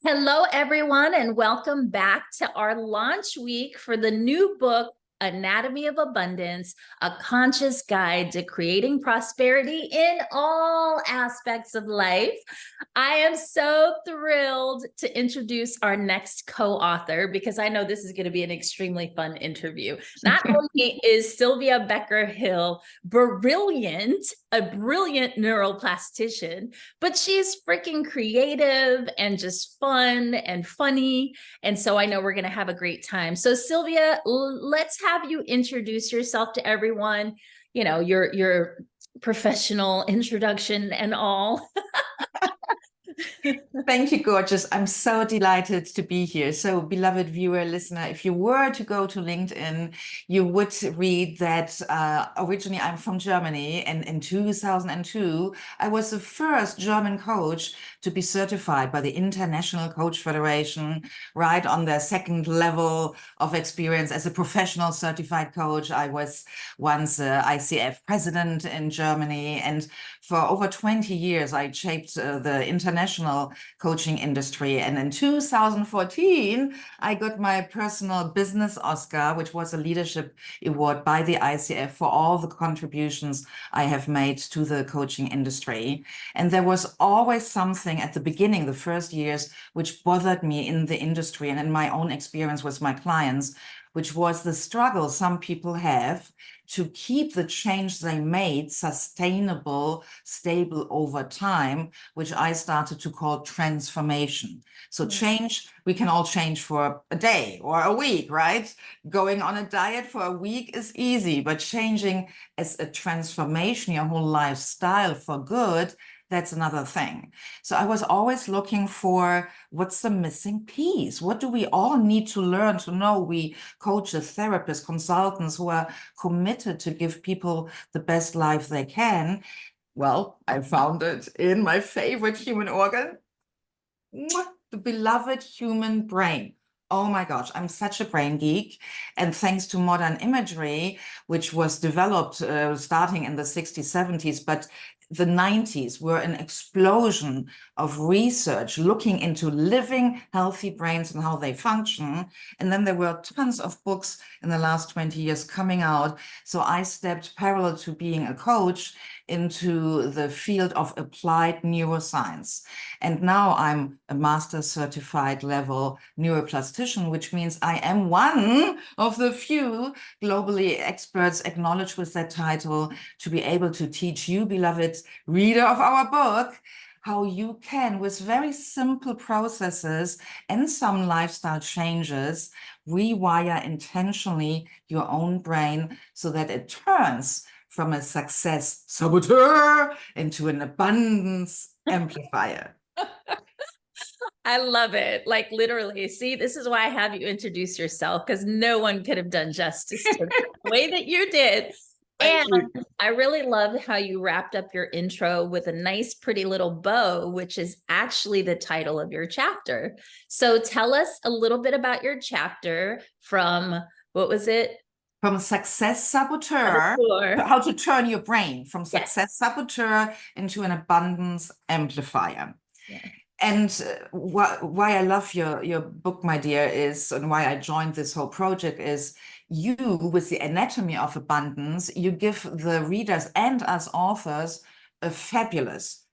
Hello, everyone, and welcome back to our launch week for the new book, Anatomy of Abundance, a conscious guide to creating prosperity in all aspects of life. I am so thrilled to introduce our next co-author because I know this is going to be an extremely fun interview. Not only is Sylvia Becker-Hill a brilliant neuroplastician, but she's freaking creative and just fun and funny. And so I know we're going to have a great time. So Sylvia, let's have you introduce yourself to everyone, you know, your professional introduction and all. Thank you, gorgeous. I'm so delighted to be here. So, beloved viewer, listener, if you were to go to LinkedIn, you would read that originally I'm from Germany, and in 2002, I was the first German coach to be certified by the International Coach Federation, right on their second level of experience as a professional certified coach. I was once ICF president in Germany, and for over 20 years, I shaped the international coaching industry. And in 2014, I got my personal business Oscar, which was a leadership award by the ICF for all the contributions I have made to the coaching industry. And there was always something at the beginning, the first years, which bothered me in the industry and in my own experience with my clients, which was the struggle some people have to keep the change they made sustainable, stable over time, which I started to call transformation. So change, we can all change for a day or a week, right? Going on a diet for a week is easy, but changing as a transformation, your whole lifestyle for good, that's another thing. So I was always looking for what's the missing piece? What do we all need to learn to know? We coaches, therapists, consultants who are committed to give people the best life they can. Well, I found it in my favorite human organ, the beloved human brain. Oh my gosh, I'm such a brain geek. And thanks to modern imagery, which was developed starting in the 60s, 70s, but the 90s were an explosion of research looking into living healthy brains and how they function. And then there were tons of books in the last 20 years coming out. So I stepped parallel to being a coach into the field of applied neuroscience. And now I'm a master certified level neuroplastician, which means I am one of the few globally experts acknowledged with that title to be able to teach you, beloved reader of our book, how you can, with very simple processes and some lifestyle changes, rewire intentionally your own brain so that it turns from a success saboteur into an abundance amplifier. I love it. Like literally, see, this is why I have you introduce yourself because no one could have done justice to the way that you did. And I really love how you wrapped up your intro with a nice, pretty little bow, which is actually the title of your chapter. So tell us a little bit about your chapter from, what was it? From success saboteur, how to turn your brain from success saboteur into an abundance amplifier. Yeah. And why I love your book, my dear, is, and why I joined this whole project is, you, with the anatomy of abundance, you give the readers and us authors a fabulous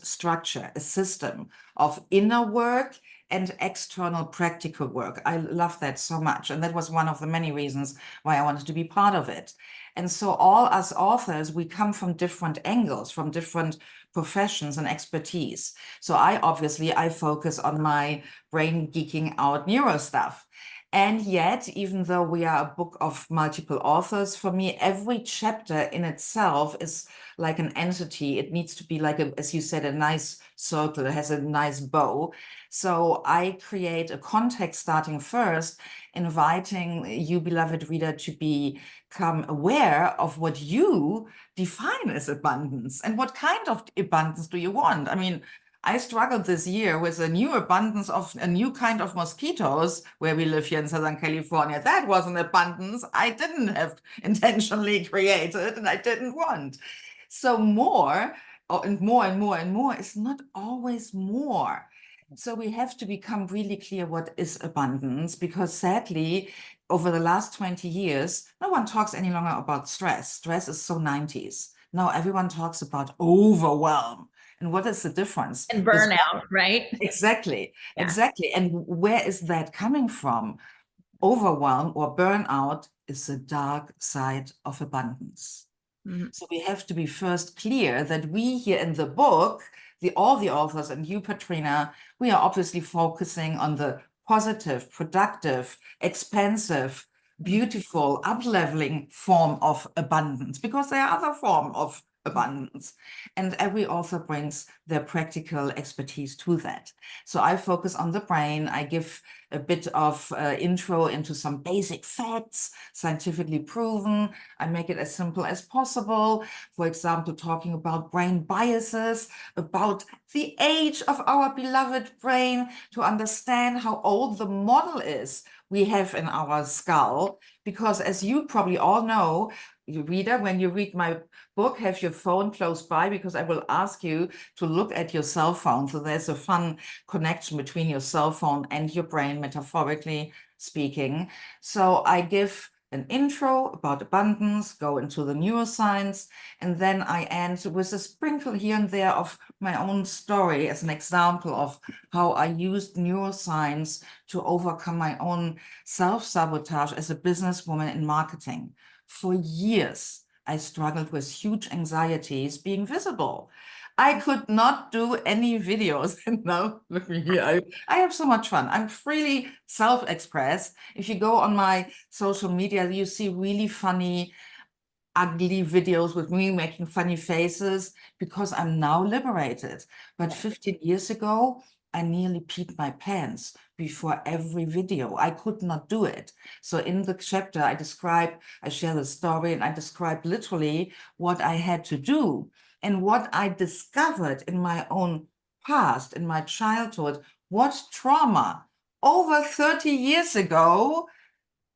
structure, a system of inner work and external practical work. I love that so much. And that was one of the many reasons why I wanted to be part of it. And so all us authors, we come from different angles, from different professions and expertise. So I focus on my brain geeking out neuro stuff. And yet, even though we are a book of multiple authors, for me, every chapter in itself is like an entity. It needs to be like, as you said, a nice circle. It has a nice bow. So I create a context starting first, inviting you, beloved reader, to become aware of what you define as abundance and what kind of abundance do you want. I mean, I struggled this year with a new abundance of a new kind of mosquitoes where we live here in Southern California. That was an abundance I didn't have intentionally created and I didn't want. So more and more and more and more is not always more. So we have to become really clear what is abundance, because sadly, over the last 20 years, no one talks any longer about stress. Stress is so 90s. Now everyone talks about overwhelm. And what is the difference? And burnout, right? Exactly, Yeah. exactly. And where is that coming from? Overwhelm or burnout is the dark side of abundance. Mhm. So we have to be first clear that we here in the book, all the authors and you, Patrina, we are obviously focusing on the positive, productive, expansive, beautiful, up-leveling form of abundance, because there are other forms of abundance. And every author brings their practical expertise to that. So I focus on the brain. I give a bit of intro into some basic facts, scientifically proven. I make it as simple as possible. For example, talking about brain biases, about the age of our beloved brain, to understand how old the model is we have in our skull. Because as you probably all know, you reader, when you read my book, have your phone close by, because I will ask you to look at your cell phone. So there's a fun connection between your cell phone and your brain, metaphorically speaking. So I give an intro about abundance, go into the neuroscience, and then I end with a sprinkle here and there of my own story as an example of how I used neuroscience to overcome my own self-sabotage as a businesswoman in marketing. For years, I struggled with huge anxieties being visible. I could not do any videos. And now look at me here. I have so much fun. I'm freely self-expressed. If you go on my social media, you see really funny, ugly videos with me making funny faces, because I'm now liberated. But 15 years ago, I nearly peed my pants before every video. I could not do it. So in the chapter, I share the story, and I describe literally what I had to do and what I discovered in my own past, in my childhood, what trauma over 30 years ago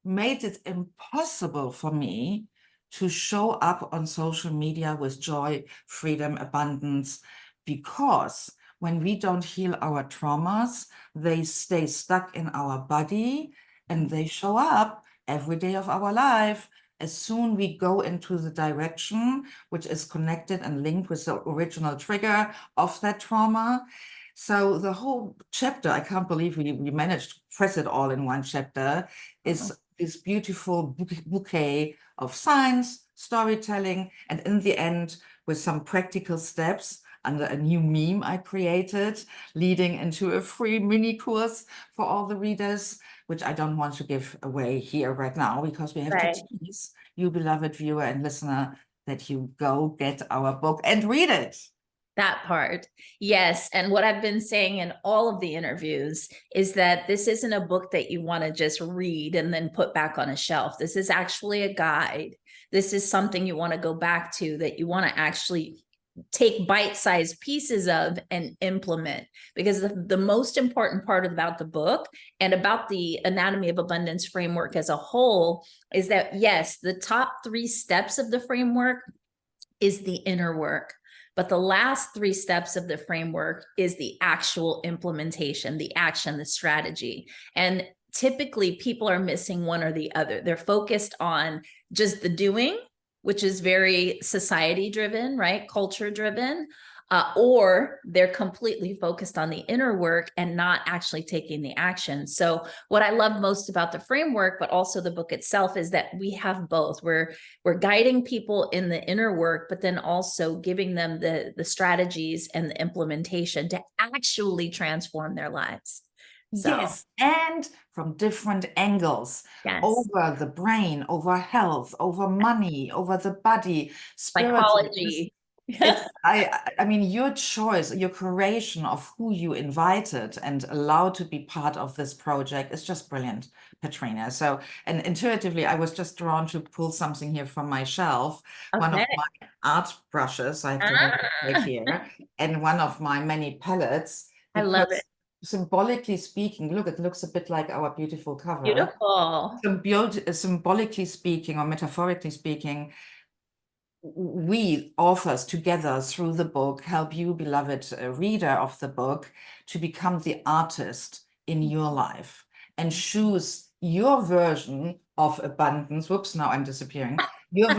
made it impossible for me to show up on social media with joy, freedom, abundance, because when we don't heal our traumas, they stay stuck in our body and they show up every day of our life. As soon we go into the direction which is connected and linked with the original trigger of that trauma. So the whole chapter, I can't believe we managed to press it all in one chapter, is this beautiful bouquet of science, storytelling, and in the end, with some practical steps under a new meme I created, leading into a free mini course for all the readers, which I don't want to give away here right now, because we have to tease you, beloved viewer and listener, that you go get our book and read it. That part. Yes. And what I've been saying in all of the interviews is that this isn't a book that you want to just read and then put back on a shelf. This is actually a guide. This is something you want to go back to, that you want to actually take bite-sized pieces of and implement, because the most important part about the book and about the Anatomy of Abundance framework as a whole is that, yes, the top 3 steps of the framework is the inner work. But the last 3 steps of the framework is the actual implementation, the action, the strategy. And typically people are missing one or the other. They're focused on just the doing, which is very society driven, right? Culture driven. Or they're completely focused on the inner work and not actually taking the action. So what I love most about the framework, but also the book itself, is that we have both. We're guiding people in the inner work, but then also giving them the strategies and the implementation to actually transform their lives. So, yes, and from different angles, yes. over the brain, over health, over money, over the body, Psychology. I mean, your choice, your curation of who you invited and allowed to be part of this project is just brilliant, Patrina. So, and intuitively, I was just drawn to pull something here from my shelf, one of my art brushes, I have to hold it right here, and one of my many palettes. I love it. Symbolically speaking, look, it looks a bit like our beautiful cover. Beautiful. Symbolically speaking, or metaphorically speaking, we authors together through the book help you, beloved reader of the book, to become the artist in your life and choose your version of abundance. Whoops, now I'm disappearing. Your,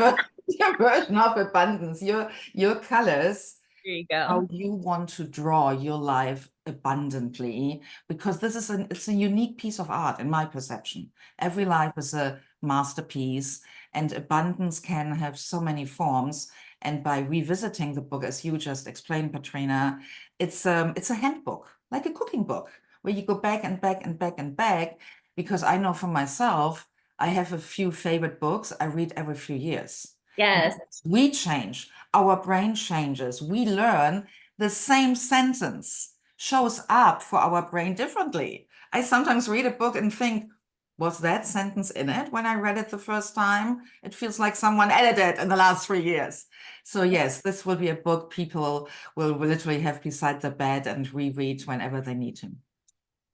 your version of abundance, your colors, There you how go. you want to draw your life abundantly, because this is it's a unique piece of art in my perception. Every life is a masterpiece, and abundance can have so many forms. And by revisiting the book, as you just explained, Katrina, it's a handbook, like a cooking book, where you go back and back and back and back. Because I know for myself, I have a few favorite books I read every few years. Yes. We change, our brain changes, we learn, the same sentence shows up for our brain differently. I sometimes read a book and think, was that sentence in it when I read it the first time? It feels like someone edited it in the last 3 years. So yes, this will be a book people will literally have beside the bed and reread whenever they need to.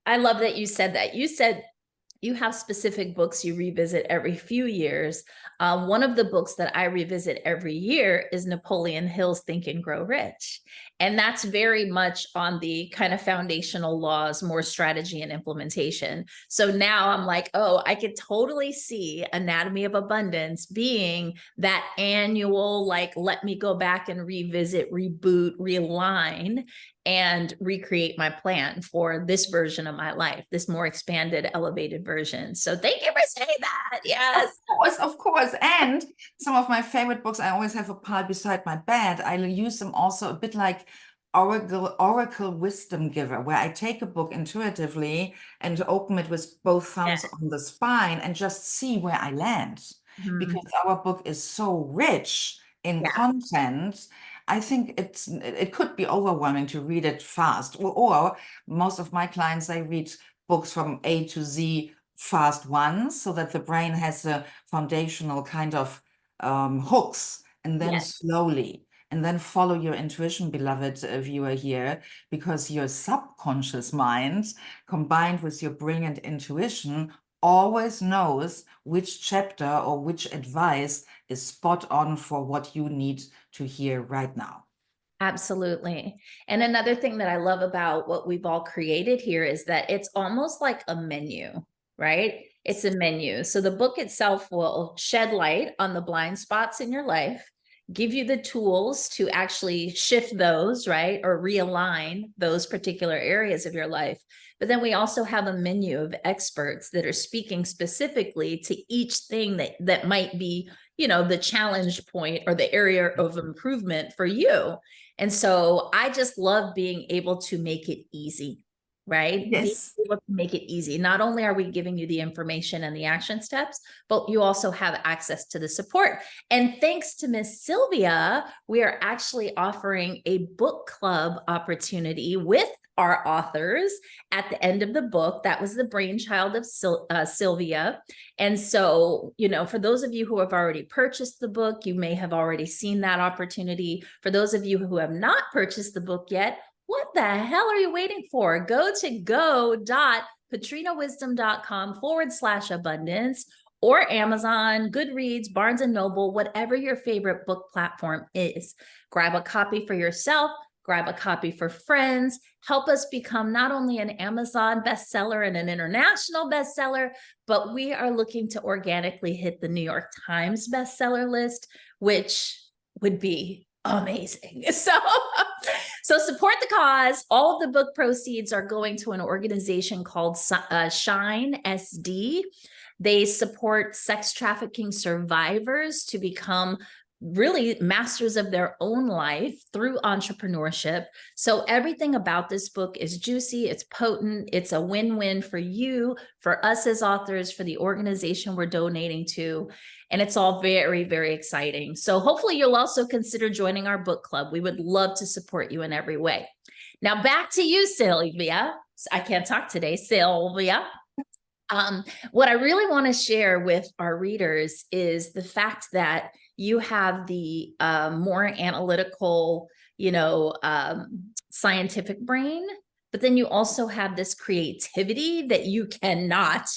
I love that you said that. You said you have specific books you revisit every few years. One of the books that I revisit every year is Napoleon Hill's Think and Grow Rich. And that's very much on the kind of foundational laws, more strategy and implementation. So now I'm like, oh, I could totally see Anatomy of Abundance being that annual, like, let me go back and revisit, reboot, realign, and recreate my plan for this version of my life, this more expanded, elevated version. So thank you for saying that. Yes. Of course. And some of my favorite books, I always have a pile beside my bed. I use them also a bit like Oracle Wisdom Giver, where I take a book intuitively and open it with both thumbs on the spine and just see where I land. Because our book is so rich in content, I think it could be overwhelming to read it fast. Or most of my clients, they read books from A to Z fast once, so that the brain has a foundational kind of hooks, and then slowly, and then follow your intuition, beloved viewer here, because your subconscious mind, combined with your brilliant intuition, always knows which chapter or which advice is spot on for what you need to hear right now. Absolutely. And another thing that I love about what we've all created here is that it's almost like a menu, right? It's a menu. So the book itself will shed light on the blind spots in your life, give you the tools to actually shift those, right? Or realign those particular areas of your life. But then we also have a menu of experts that are speaking specifically to each thing that might be, you know, the challenge point or the area of improvement for you. And so I just love being able to make it easy, right? Being able to make it easy. Not only are we giving you the information and the action steps, but you also have access to the support. And thanks to Miss Sylvia, we are actually offering a book club opportunity with our authors at the end of the book. That was the brainchild of Sylvia. And so, you know, for those of you who have already purchased the book, you may have already seen that opportunity. For those of you who have not purchased the book yet, what the hell are you waiting for? Go to go.katrinawisdom.com/abundance or Amazon, Goodreads, Barnes and Noble, whatever your favorite book platform is. Grab a copy for yourself. Grab a copy for friends, help us become not only an Amazon bestseller and an international bestseller, but we are looking to organically hit the New York Times bestseller list, which would be amazing. So support the cause. All of the book proceeds are going to an organization called Shine SD. They support sex trafficking survivors to become really masters of their own life through entrepreneurship. So everything about this book is juicy, it's potent, it's a win-win for you, for us as authors, for the organization we're donating to, and it's all very, very exciting. So hopefully you'll also consider joining our book club. We would love to support you in every way. Now back to you, Sylvia. I can't talk today, Sylvia. What I really want to share with our readers is the fact that you have the more analytical, you know, scientific brain, but then you also have this creativity that you cannot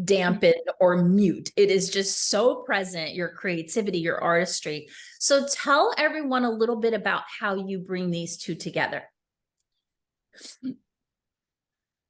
dampen or mute. It is just so present, your creativity, your artistry. So tell everyone a little bit about how you bring these two together.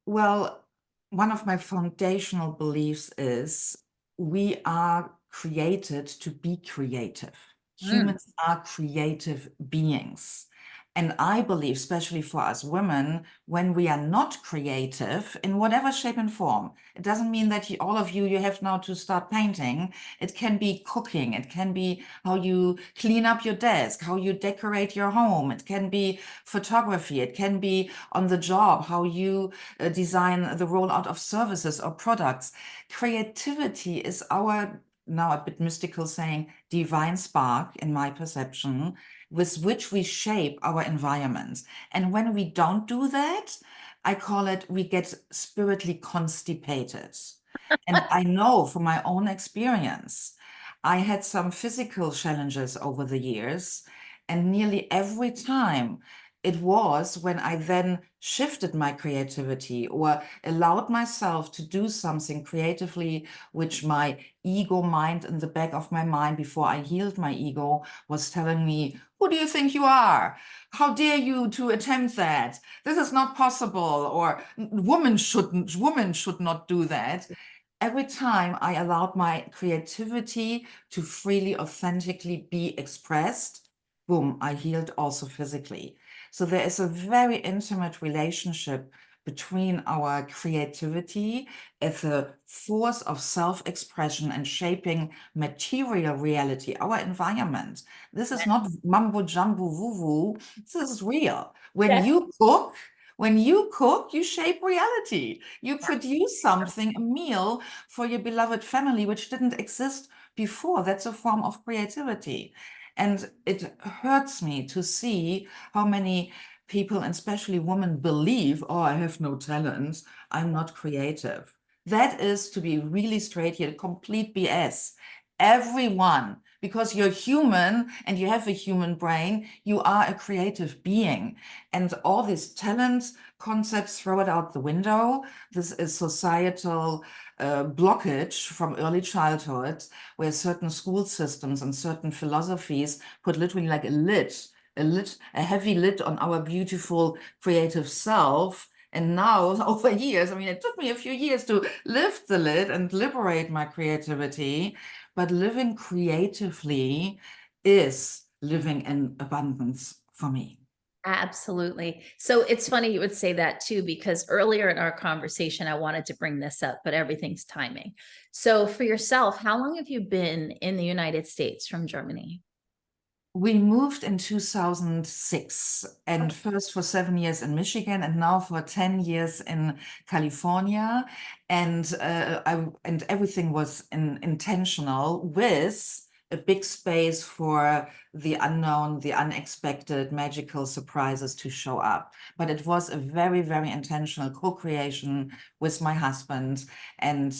Well, one of my foundational beliefs is we are created to be creative. Humans are creative beings. And I believe, especially for us women, when we are not creative in whatever shape and form, it doesn't mean that all of you have now to start painting. It can be cooking. It can be how you clean up your desk, how you decorate your home. It can be photography. It can be on the job, how you design the rollout of services or products. Creativity is our, now a bit mystical saying, divine spark, in my perception, with which we shape our environment. And when we don't do that, I call it, we get spiritually constipated. And I know from my own experience, I had some physical challenges over the years, and nearly every time it was when I then shifted my creativity or allowed myself to do something creatively, which my ego mind in the back of my mind before I healed my ego was telling me, who do you think you are? How dare you to attempt that? This is not possible, or women should not do that. Every time I allowed my creativity to freely, authentically be expressed, boom, I healed also physically. So there is a very intimate relationship between our creativity as a force of self-expression and shaping material reality, our environment. This is not mumbo jumbo woo-woo. This is real. When you cook, you shape reality. You produce something, a meal for your beloved family, which didn't exist before. That's a form of creativity. And it hurts me to see how many people, and especially women, believe, oh, I have no talents, I'm not creative. That is, to be really straight here, complete BS. Everyone, because you're human and you have a human brain, you are a creative being. And all these talents concepts, throw it out the window. This is societal blockage from early childhood, where certain school systems and certain philosophies put literally like a heavy lid on our beautiful creative self. And now, over years, I mean, it took me a few years to lift the lid and liberate my creativity, but living creatively is living in abundance for me. Absolutely. So it's funny you would say that too, because earlier in our conversation, I wanted to bring this up, but everything's timing. So for yourself, how long have you been in the United States from Germany? We moved in 2006, and first for 7 years in Michigan, and now for 10 years in California. And and everything was intentional, with a big space for the unknown, the unexpected, magical surprises to show up. But it was a very, very intentional co-creation with my husband. And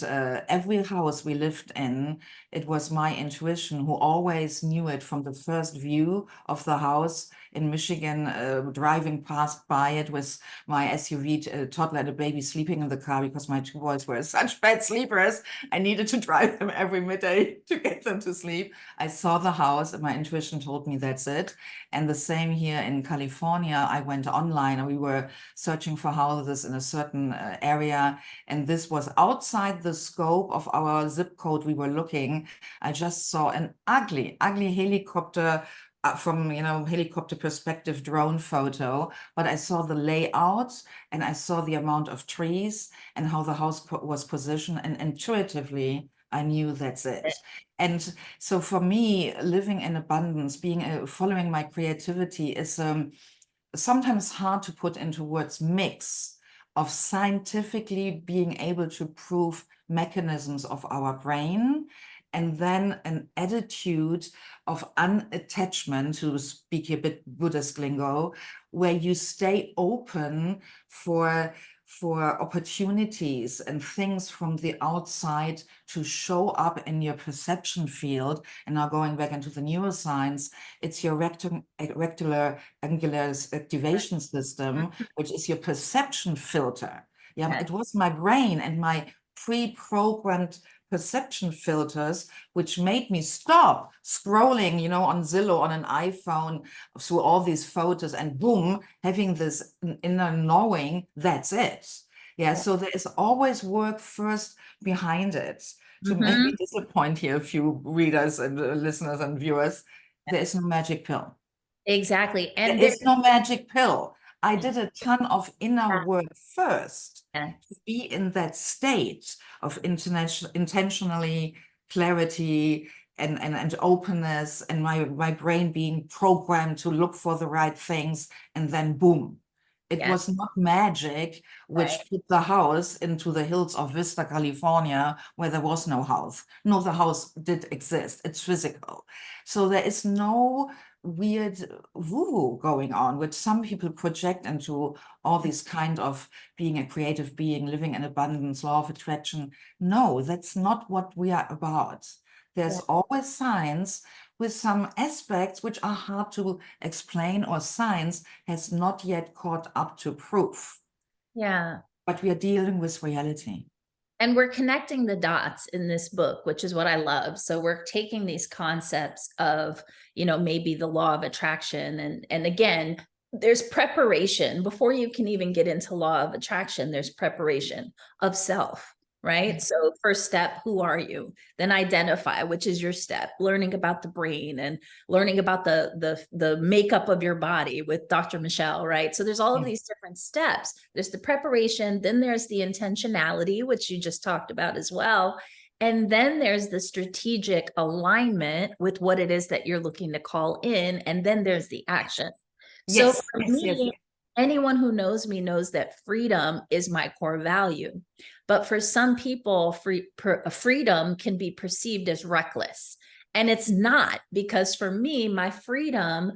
every house we lived in, it was my intuition who always knew it from the first view of the house in Michigan, driving past by it with my SUV, toddler and a baby sleeping in the car because my two boys were such bad sleepers. I needed to drive them every midday to get them to sleep. I saw the house and my intuition told me that's it. And the same here in California. I went online and we were searching for houses in a certain area. And this was outside the scope of our zip code we were looking. I just saw an ugly, ugly helicopter from, helicopter perspective drone photo, but I saw the layout and I saw the amount of trees and how the house was positioned, and intuitively I knew that's it. And so for me, living in abundance, being following my creativity is sometimes hard to put into words, mix of scientifically being able to prove mechanisms of our brain, and then an attitude of unattachment, to speak a bit Buddhist lingo, where you stay open for opportunities and things from the outside to show up in your perception field. And now going back into the neuroscience, it's your reticular angular activation system, which is your perception filter. Yeah, it was my brain and my pre-programmed perception filters, which made me stop scrolling, you know, on Zillow, on an iPhone, through all these photos, and boom, having this inner knowing, that's it. Yeah, so there is always work first behind it. To maybe disappoint here a few readers and listeners and viewers, there is no magic pill. Exactly. There And is no magic pill. I did a ton of inner there, work first yes, to be in that state of intentionally clarity and openness, and my brain being programmed to look for the right things, and then boom. It yes, was not magic right. which put the house into the hills of Vista, California, where there was no house. No, the house did exist. It's physical. So there is no weird woo-woo going on, which some people project into all these kind of being a creative being, living in abundance, law of attraction. No, that's not what we are about. There's always science with some aspects which are hard to explain, or science has not yet caught up to proof. Yeah. But we are dealing with reality. And we're connecting the dots in this book, which is what I love. So we're taking these concepts of, you know, maybe the law of attraction. And again, there's preparation before you can even get into law of attraction. There's preparation of self, right? So first step, who are you? Then identify, which is your step, learning about the brain and learning about the makeup of your body with Dr. Michelle, right? So there's all of these different steps. There's the preparation, then there's the intentionality, which you just talked about as well. And then there's the strategic alignment with what it is that you're looking to call in. And then there's the action. So Yes, for yes, me, yes. anyone who knows me knows that freedom is my core value. But for some people, freedom can be perceived as reckless. And it's not, because for me, my freedom,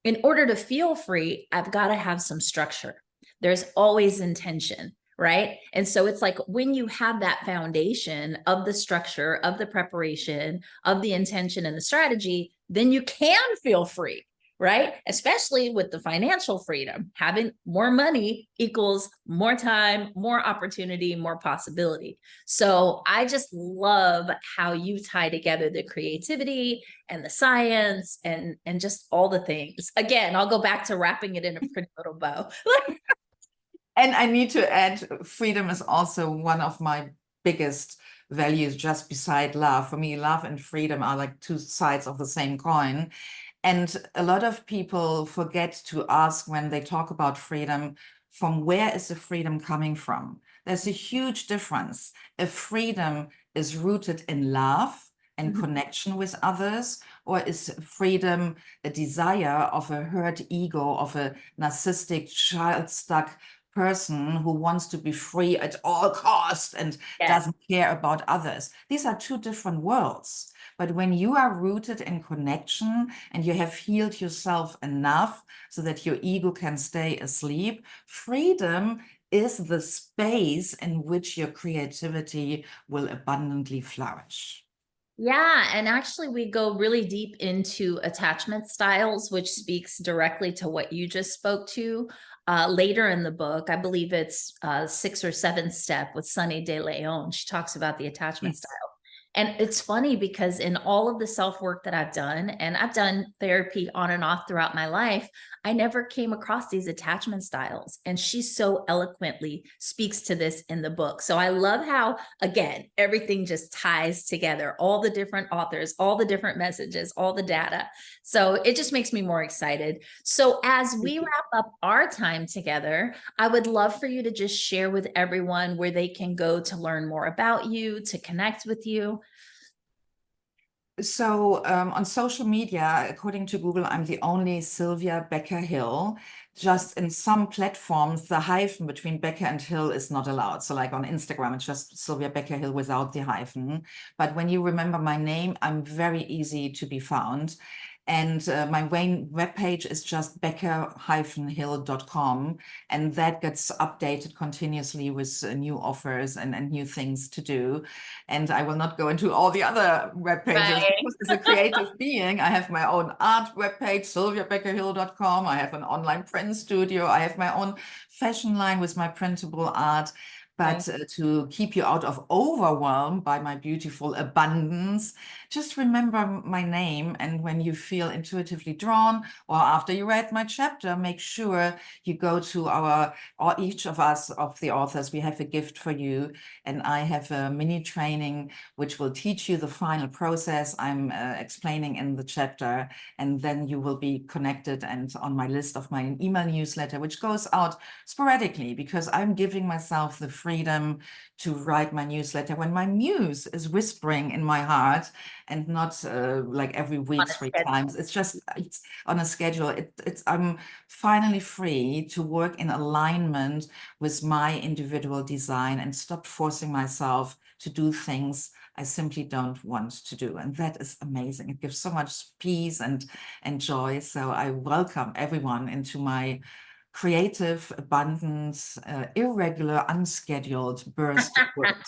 in order to feel free, I've got to have some structure. There's always intention, right? And so it's like when you have that foundation of the structure, of the preparation, of the intention and the strategy, then you can feel free, right? Especially with the financial freedom. Having more money equals more time, more opportunity, more possibility. So I just love how you tie together the creativity and the science and just all the things. Again, I'll go back to wrapping it in a pretty little bow. And I need to add, freedom is also one of my biggest values, just beside love. For me, love and freedom are like two sides of the same coin. And a lot of people forget to ask, when they talk about freedom, from where is the freedom coming from? There's a huge difference. If freedom is rooted in love and connection with others, or is freedom a desire of a hurt ego, of a narcissistic, child-stuck person who wants to be free at all costs and doesn't care about others? These are two different worlds. But when you are rooted in connection and you have healed yourself enough so that your ego can stay asleep, freedom is the space in which your creativity will abundantly flourish. Yeah, and actually we go really deep into attachment styles, which speaks directly to what you just spoke to. Later in the book, I believe it's 6th or 7th step with Sunny De Leon. She talks about the attachment style. And it's funny because in all of the self-work that I've done, and I've done therapy on and off throughout my life, I never came across these attachment styles. And she so eloquently speaks to this in the book. So I love how, again, everything just ties together, all the different authors, all the different messages, all the data. So it just makes me more excited. So as we wrap up our time together, I would love for you to just share with everyone where they can go to learn more about you, to connect with you. So on social media, according to Google, I'm the only Sylvia Becker-Hill. Just in some platforms, the hyphen between Becker and Hill is not allowed. So like on Instagram, it's just Sylvia Becker-Hill without the hyphen. But when you remember my name, I'm very easy to be found. And my main webpage is just becker-hill.com. And that gets updated continuously with new offers and new things to do. And I will not go into all the other webpages, because as a creative being, I have my own art webpage, sylviabeckerhill.com. I have an online print studio. I have my own fashion line with my printable art. But to keep you out of overwhelm by my beautiful abundance, just remember my name. And when you feel intuitively drawn, or after you read my chapter, make sure you go to or each of us, of the authors, we have a gift for you. And I have a mini training which will teach you the final process I'm explaining in the chapter. And then you will be connected and on my list of my email newsletter, which goes out sporadically, because I'm giving myself the freedom to write my newsletter when my muse is whispering in my heart, and not like every week, 3 times. It's on a schedule. I'm finally free to work in alignment with my individual design and stop forcing myself to do things I simply don't want to do. And that is amazing. It gives so much peace and joy. So I welcome everyone into my creative, abundant, irregular, unscheduled burst of work.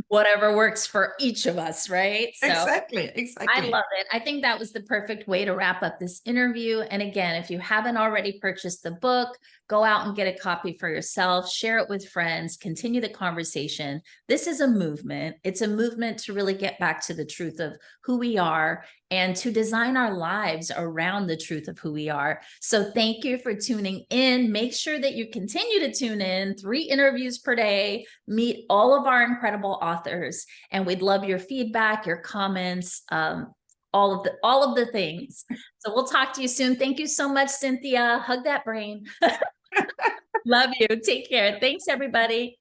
Whatever works for each of us, right? So Exactly. I love it. I think that was the perfect way to wrap up this interview. And again, if you haven't already purchased the book, go out and get a copy for yourself, share it with friends, continue the conversation. This is a movement. It's a movement to really get back to the truth of who we are and to design our lives around the truth of who we are. So thank you for tuning in. Make sure that you continue to tune in. 3 interviews per day, meet all of our incredible authors, and we'd love your feedback, your comments, all of the things. So we'll talk to you soon. Thank you so much, Cynthia. Hug that brain. Love you. Take care. Thanks, everybody.